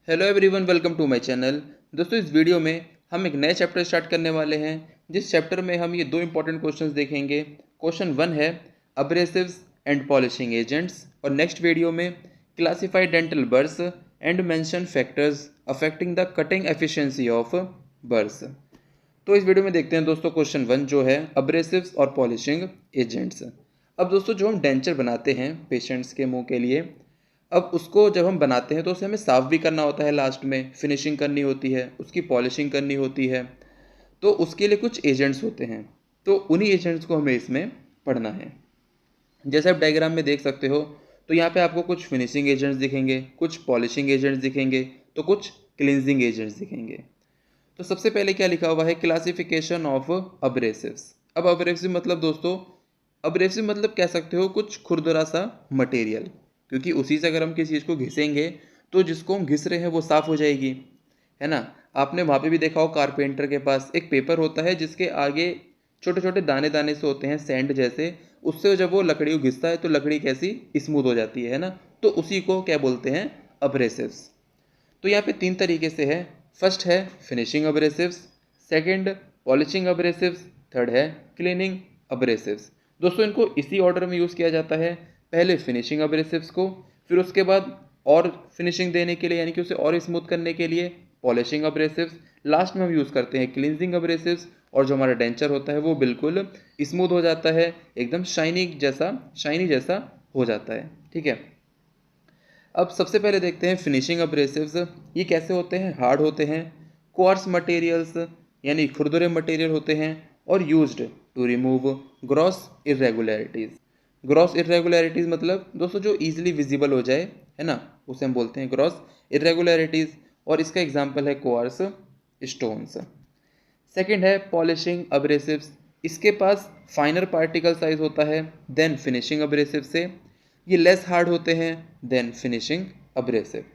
Hello everyone, welcome to my channel. दोस्तों, इस video में हम एक नए चैप्टर स्टार्ट करने वाले हैं, जिस चैप्टर में हम ये दो इंपॉर्टेंट क्वेश्चंस देखेंगे। क्वेश्चन 1 है अब्रेसिव्स एंड पॉलिशिंग एजेंट्स, और नेक्स्ट वीडियो में classify dental burs and mention factors affecting the cutting efficiency of burs. तो इस वीडियो में देखते हैं दोस्तों क्वेश्चन 1 जो है अब्रेसिव्स और पॉलिशिंग एजेंट्स। अब दोस्तों, जो हम डेंचर बनाते हैं पेशेंट्स के मुंह के लिए, अब उसको जब हम बनाते हैं तो उसे हमें साफ़ भी करना होता है, लास्ट में फिनिशिंग करनी होती है, उसकी पॉलिशिंग करनी होती है। तो उसके लिए कुछ एजेंट्स होते हैं, तो उन्हीं एजेंट्स को हमें इसमें पढ़ना है। जैसे आप डायग्राम में देख सकते हो, तो यहाँ पे आपको कुछ फिनिशिंग एजेंट्स दिखेंगे, कुछ पॉलिशिंग एजेंट्स दिखेंगे, तो कुछ क्लिनजिंग एजेंट्स दिखेंगे। तो सबसे पहले क्या लिखा हुआ है, क्लासिफिकेशन ऑफ अब्रेसिव्स। अब अब्रेसिव मतलब दोस्तों, अब्रेसिव मतलब कह सकते हो कुछ खुरदरा सा मटेरियल, क्योंकि उसी से अगर हम किसी चीज़ को घिसेंगे तो जिसको हम घिस रहे हैं वो साफ़ हो जाएगी, है ना। आपने वहाँ पे भी देखा हो, कारपेंटर के पास एक पेपर होता है जिसके आगे छोटे छोटे दाने दाने से होते हैं, सैंड जैसे। उससे जब वो लकड़ी को घिसता है तो लकड़ी कैसी स्मूथ हो जाती है ना। तो उसी को क्या बोलते हैं, अब्रेसिव्स। तो यहाँ पे तीन तरीके से है। फर्स्ट है फिनिशिंग अब्रेसिव्स, सेकंड पॉलिशिंग अब्रेसिव्स, थर्ड है क्लीनिंग अब्रेसिव्स। दोस्तों, इनको इसी ऑर्डर में यूज़ किया जाता है। पहले फिनिशिंग अब्रेसिव्स को, फिर उसके बाद और फिनिशिंग देने के लिए यानी कि उसे और स्मूथ करने के लिए पॉलिशिंग अब्रेसिव्स, लास्ट में हम यूज़ करते हैं क्लींजिंग अब्रेसिव्स। और जो हमारा डेंचर होता है वो बिल्कुल स्मूथ हो जाता है, एकदम शाइनी जैसा हो जाता है। ठीक है। अब सबसे पहले देखते हैं फिनिशिंग अब्रेसिव्स। ये कैसे होते हैं, हार्ड होते हैं, क्वार्ट्स मटेरियल्स यानी खुरदुरे मटेरियल होते हैं, और used to remove gross irregularities. Gross irregularities मतलब दोस्तों जो इजीली विजिबल हो जाए, है ना, उसे हम बोलते हैं ग्रॉस इरेगुलरिटीज़। और इसका एग्जांपल है क्वार्ट्स स्टोन्स। सेकंड है पॉलिशिंग अब्रेसिव्स। इसके पास फाइनर पार्टिकल साइज होता है देन फिनिशिंग अब्रेसिव से। ये लेस हार्ड होते हैं देन फिनिशिंग अब्रेसिव।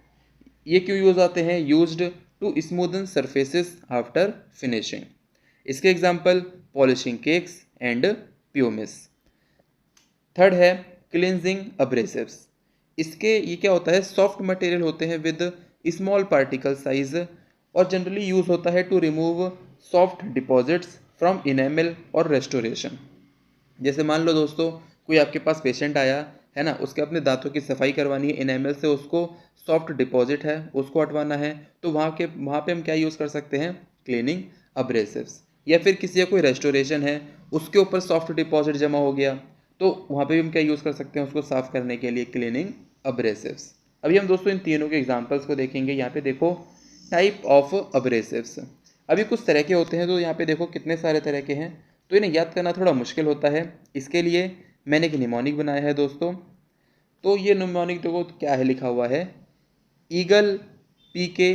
ये क्यों यूज आते हैं, used to smoothen surfaces after finishing. इसके example polishing cakes and pumice. Third है क्लिनजिंग अब्रेसिव्स। इसके ये क्या होता है, सॉफ्ट मटेरियल होते हैं विद स्मॉल पार्टिकल साइज, और जनरली यूज होता है to remove soft deposits from enamel और रेस्टोरेशन। जैसे मान लो दोस्तों, कोई आपके पास पेशेंट आया है ना, उसके अपने दांतों की सफाई करवानी है, इनेमल से उसको सॉफ्ट डिपॉजिट है उसको हटवाना है, तो वहाँ पे हम क्या यूज़ कर सकते हैं, क्लीनिंग अब्रेसिव्स। या फिर किसी का कोई रेस्टोरेशन है, उसके ऊपर सॉफ्ट डिपॉजिट जमा हो गया, तो वहाँ पे भी हम क्या यूज़ कर सकते हैं, उसको साफ करने के लिए क्लीनिंग अब्रेसिव्स। अभी हम दोस्तों इन तीनों के एग्जाम्पल्स को देखेंगे। यहाँ पे देखो टाइप ऑफ अब्रेसिव्स। अभी कुछ तरह के होते हैं, तो यहाँ पे देखो कितने सारे तरह के हैं, तो इन्हें याद करना थोड़ा मुश्किल होता है। इसके लिए मैंने एक निमोनिक बनाया है दोस्तों। तो ये निमोनिक देखो क्या है, लिखा हुआ है eagle PK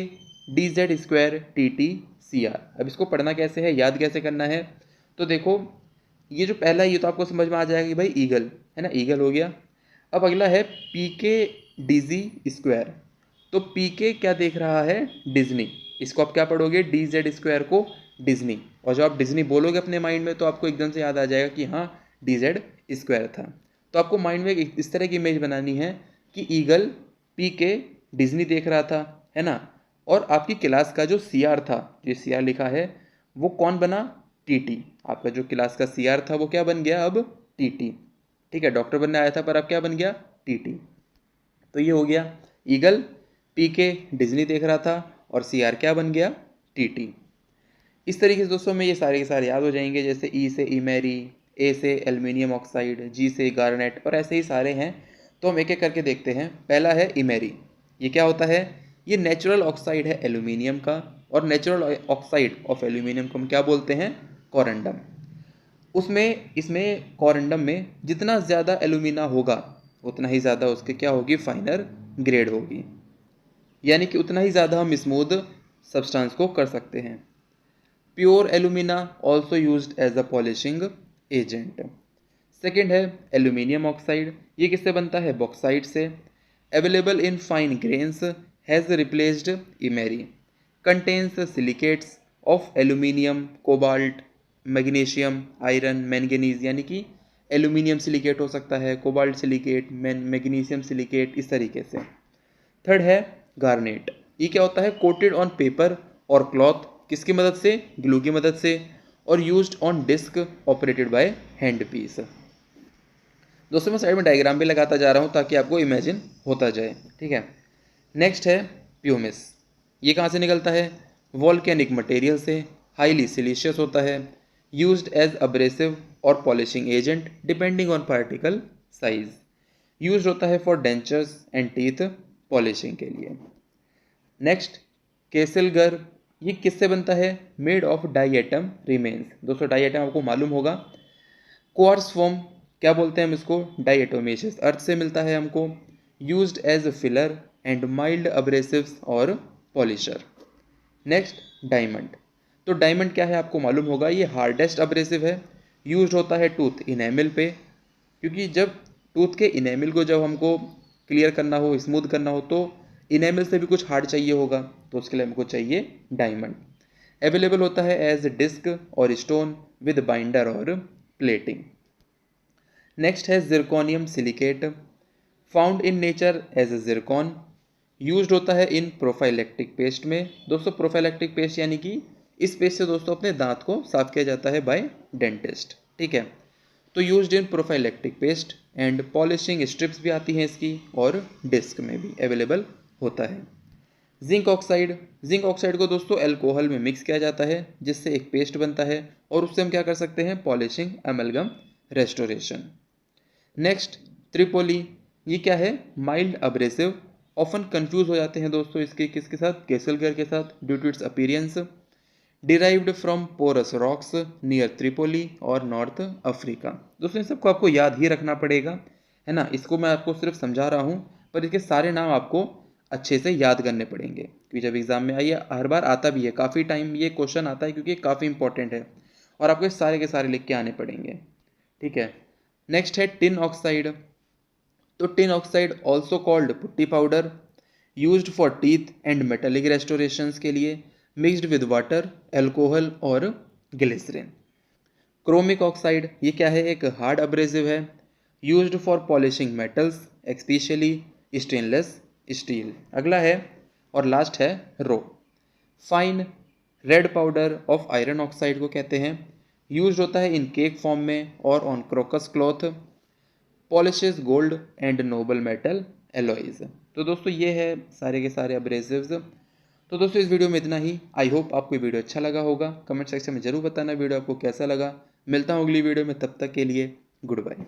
DZ² TT CR। अब इसको पढ़ना कैसे है, याद कैसे करना है, तो देखो ये जो पहला है ये तो आपको समझ में आ जाएगा कि भाई ईगल है ना, ईगल हो गया। अब अगला है PK DZ²। तो PK क्या देख रहा है, डिज्नी। इसको आप क्या पढ़ोगे, DZ² को डिज्नी। और जब आप डिज्नी बोलोगे अपने माइंड में तो आपको एकदम से याद आ जाएगा कि हाँ DZ² था। तो आपको माइंड में इस तरह की इमेज बनानी है कि ईगल PK डिज्नी देख रहा था, है ना। और आपकी क्लास का जो CR था, जो CR लिखा है, वो कौन बना, TT। आपका जो क्लास का CR था वो क्या बन गया, अब TT। ठीक है, डॉक्टर बनने आया था पर अब क्या बन गया, TT। तो ये हो गया ईगल PK डिज्नी देख रहा था, और CR क्या बन गया, TT। इस तरीके से दोस्तों में ये सारे के सारे याद हो जाएंगे। जैसे E से इमेरी, A से एल्युमिनियम ऑक्साइड, G से गार्नेट, और ऐसे ही सारे हैं। तो हम एक एक करके देखते हैं। पहला है इमेरी। ये क्या होता है, ये नेचुरल ऑक्साइड है एल्यूमिनियम का, और नेचुरल ऑक्साइड ऑफ एल्यूमिनियम को हम क्या बोलते हैं, कोरेंडम। उसमें इसमें कोरेंडम में जितना ज़्यादा एल्यूमिना होगा उतना ही ज़्यादा उसके क्या होगी, फाइनर ग्रेड होगी, यानी कि उतना ही ज़्यादा हम स्मूथ सब्सटेंस को कर सकते हैं। Pure alumina also used as a polishing agent. Second है एल्यूमिनियम ऑक्साइड। ये किससे बनता है, बॉक्साइट से। Available in fine grains, has replaced emery. Contains silicates of aluminium, cobalt, magnesium, iron, manganese, यानी कि एल्यूमिनियम सिलिकेट हो सकता है, कोबाल्ट सिलिकेट, मैग्नीशियम सिलिकेट, इस तरीके से। थर्ड है गार्नेट। ये क्या होता है, कोटेड ऑन पेपर और क्लॉथ, किसकी मदद से, ग्लू की मदद से, और used on disc operated by hand piece. दोस्तों मैं साइड में डायग्राम भी लगाता जा रहा हूँ ताकि आपको इमेजिन होता जाए, ठीक है। नेक्स्ट है प्यूमिस। ये कहाँ से निकलता है, वॉल्केनिक मटेरियल से, हाईली सिलिशियस होता है, यूज्ड एज अब्रेसिव और polishing agent depending on particle size, used होता है for dentures and teeth polishing के लिए। नेक्स्ट केसलगर, ये किससे बनता है, made of diatom remains. दोस्तों डाई एटम आपको मालूम होगा। क्वार्ट्ज फॉर्म, क्या बोलते हैं हम इसको, डाइएटोमेशियस, अर्थ से मिलता है हमको, used as filler and mild abrasives और पॉलिशर। नेक्स्ट डायमंड, तो डायमंड क्या है आपको मालूम होगा, ये हार्डेस्ट अब्रेसिव है, यूज्ड होता है टूथ इनेमिल पे, क्योंकि जब टूथ के इनेमिल को जब हमको क्लियर करना हो, स्मूथ करना हो, तो इनेमिल से भी कुछ हार्ड चाहिए होगा, तो उसके लिए हमको चाहिए डायमंड। अवेलेबल होता है एज डिस्क और स्टोन विद बाइंडर और प्लेटिंग। नेक्स्ट है zirconium silicate, found in nature as a zircon, used होता है इन प्रोफाइलेक्टिक पेस्ट में। दोस्तों प्रोफाइलेक्टिक पेस्ट यानी कि इस पेस्ट से दोस्तों अपने दांत को साफ किया जाता है बाय डेंटिस्ट, ठीक है। तो used in prophylactic paste and polishing strips भी आती हैं इसकी, और डिस्क में भी अवेलेबल होता है। जिंक ऑक्साइड, जिंक ऑक्साइड को दोस्तों अल्कोहल में मिक्स किया जाता है जिससे एक पेस्ट बनता है, और उससे हम क्या कर सकते हैं, polishing amalgam restoration. Next Tripoli, ये क्या है, माइल्ड अब्रेसिव, ऑफन कंफ्यूज हो जाते हैं दोस्तों इसके किसके साथ, केसलगर के साथ, due to its appearance. Derived from porous rocks near Tripoli और नॉर्थ अफ्रीका। दोस्तों इन सबको आपको याद ही रखना पड़ेगा, है ना। इसको मैं आपको सिर्फ समझा रहा हूँ, पर इसके सारे नाम आपको अच्छे से याद करने पड़ेंगे, क्योंकि जब एग्जाम में आइए हर बार आता भी है, काफ़ी टाइम ये क्वेश्चन आता है क्योंकि काफ़ी इंपॉर्टेंट है, और आपको सारे के सारे लिख के आने पड़ेंगे, ठीक है। नेक्स्ट है टिन ऑक्साइड, तो tin oxide also called putty powder, used for teeth and metallic restorations के लिए, मिक्स्ड विद वाटर, एल्कोहल और ग्लिसरीन। क्रोमिक ऑक्साइड, ये क्या है, एक हार्ड अब्रेसिव है, used for polishing metals especially stainless steel. अगला है और लास्ट है rouge. Fine red powder of iron oxide को कहते हैं, यूज्ड होता है इन केक फॉर्म में और on crocus cloth, polishes gold and Nobel metal alloys. तो दोस्तों ये है सारे के सारे अब्रेसिव्स। तो दोस्तों इस वीडियो में इतना ही। आई होप आपको वीडियो अच्छा लगा होगा। कमेंट सेक्शन में जरूर बताना वीडियो आपको कैसा लगा। मिलता हूँ अगली वीडियो में, तब तक के लिए गुड बाय।